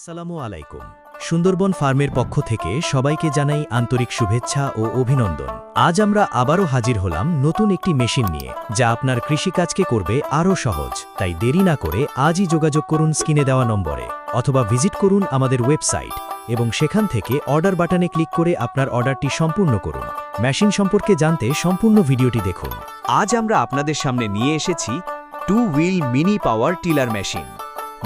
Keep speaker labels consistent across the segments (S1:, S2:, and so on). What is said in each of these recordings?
S1: আসসালামু আলাইকুম। সুন্দরবন ফার্মের পক্ষ থেকে সবাইকে জানাই আন্তরিক শুভেচ্ছা ও অভিনন্দন। আজ আমরা আবারও হাজির হলাম নতুন একটি মেশিন নিয়ে, যা আপনার কৃষিকাজকে করবে আরও সহজ। তাই দেরি না করে আজই যোগাযোগ করুন স্ক্রিনে দেওয়া নম্বরে, অথবা ভিজিট করুন আমাদের ওয়েবসাইট এবং সেখান থেকে অর্ডার বাটনে ক্লিক করে আপনার অর্ডারটি সম্পূর্ণ করুন। মেশিন সম্পর্কে জানতে সম্পূর্ণ ভিডিওটি দেখুন।
S2: আজ আমরা আপনাদের সামনে নিয়ে এসেছি 2 wheel mini power tiller machine.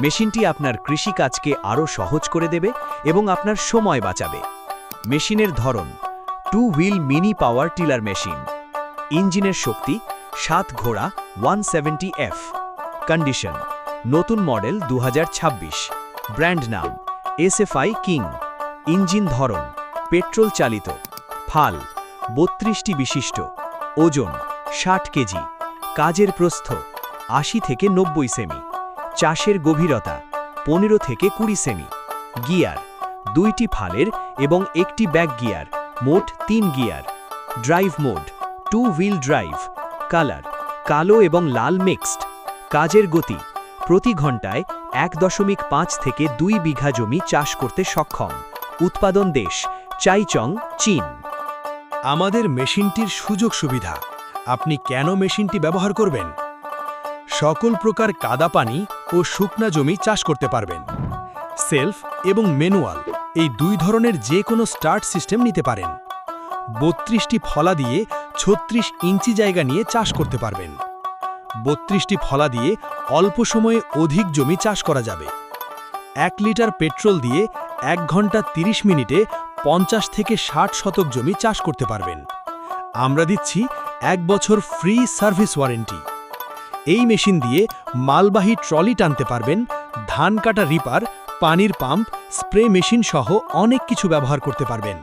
S2: মেশিনটি আপনার কৃষিকাজকে আরও সহজ করে দেবে এবং আপনার সময় বাঁচাবে। মেশিনের ধরন 2 wheel mini power tiller machine. ইঞ্জিনের শক্তি 7 ঘোড়া 170F। কন্ডিশন নতুন মডেল 2026। ব্র্যান্ড নাম SFI কিং। ইঞ্জিন ধরন পেট্রোল চালিত। ফাল 32টি বিশিষ্ট। ওজন 60 কেজি। কাজের প্রস্থ 80 থেকে 90 সেমি। চাষের গভীরতা 15 থেকে 20 সেমি। গিয়ার 2টি ফালের এবং একটি ব্যাক গিয়ার, মোট 3 gear. Drive mode 2 wheel drive. Colour কালো এবং লাল মিক্সড। কাজের গতি প্রতি ঘন্টায় 1.5 থেকে 2 বিঘা জমি চাষ করতে সক্ষম। উৎপাদন দেশ চাইচং, চীন।
S3: আমাদের মেশিনটির সুযোগ সুবিধা। আপনি কেন মেশিনটি ব্যবহার করবেন? সকল প্রকার কাদা পানি ও শুকনা জমি চাষ করতে পারবেন। সেলফ এবং ম্যানুয়াল এই দুই ধরনের যে কোনো স্টার্ট সিস্টেম নিতে পারেন। 32টি ফলা দিয়ে 36 ইঞ্চি জায়গা নিয়ে চাষ করতে পারবেন। 32টি ফলা দিয়ে অল্প সময়ে অধিক জমি চাষ করা যাবে। 1 লিটার পেট্রোল দিয়ে 1 ঘন্টা 30 মিনিটে 50 থেকে 60 শতক জমি চাষ করতে পারবেন। আমরা দিচ্ছি 1 বছর ফ্রি সার্ভিস ওয়ারেন্টি। এই মেশিন দিয়ে মালবাহী ট্রলি টানতে পারবেন, ধান কাটা রিপার, পানির পাম্প, স্প্রে মেশিন সহ অনেক কিছু ব্যবহার করতে পারবেন।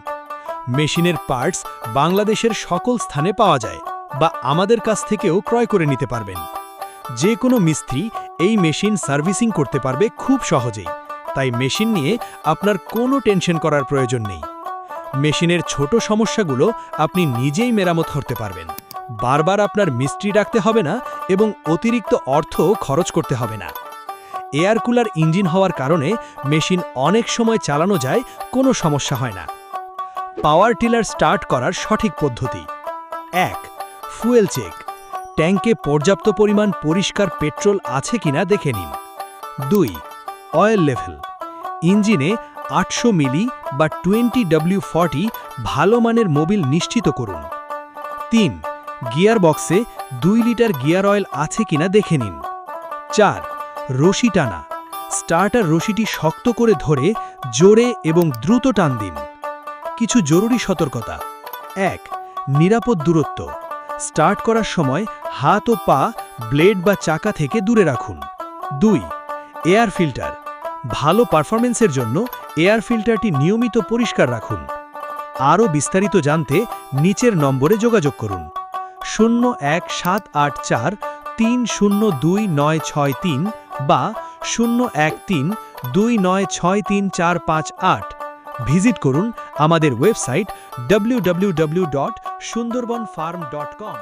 S3: মেশিনের পার্টস বাংলাদেশের সকল স্থানে পাওয়া যায়, বা আমাদের কাছ থেকেও ক্রয় করে নিতে পারবেন। যে কোনো মিস্ত্রি এই মেশিন সার্ভিসিং করতে পারবে খুব সহজেই, তাই মেশিন নিয়ে আপনার কোনো টেনশন করার প্রয়োজন নেই। মেশিনের ছোট সমস্যাগুলো আপনি নিজেই মেরামত করতে পারবেন। বারবার আপনার মিস্ত্রি ডাকতে হবে না এবং অতিরিক্ত অর্থ খরচ করতে হবে না। এয়ার কুলার ইঞ্জিন হওয়ার কারণে মেশিন অনেক সময় চালানো যায়, কোনো সমস্যা হয় না। পাওয়ার টিলার স্টার্ট করার সঠিক পদ্ধতি: 1. Fuel check. ট্যাঙ্কে পর্যাপ্ত পরিমাণ পরিষ্কার পেট্রোল আছে কিনা দেখে নিন। 2. Oil level. ইঞ্জিনে 800 মিলি বা 20W40 ভালো মানের মোবিল নিশ্চিত করুন। 3. গিয়ার বক্সে 2 লিটার গিয়ার অয়েল আছে কিনা দেখে নিন। 4. রশি টানা। স্টার্টার রশিটি শক্ত করে ধরে জোরে এবং দ্রুত টান দিন। কিছু জরুরি সতর্কতা: 1. নিরাপদ দূরত্ব। স্টার্ট করার সময় হাত ও পা ব্লেড বা চাকা থেকে দূরে রাখুন। 2. Air filter. ভালো পারফরমেন্সের জন্য এয়ার ফিল্টারটি নিয়মিত পরিষ্কার রাখুন। আরও বিস্তারিত জানতে নিচের নম্বরে যোগাযোগ করুন: 01784302963 বা 01329634458। ভিজিট করুন আমাদের ওয়েবসাইট www.sundarbanfarm.com।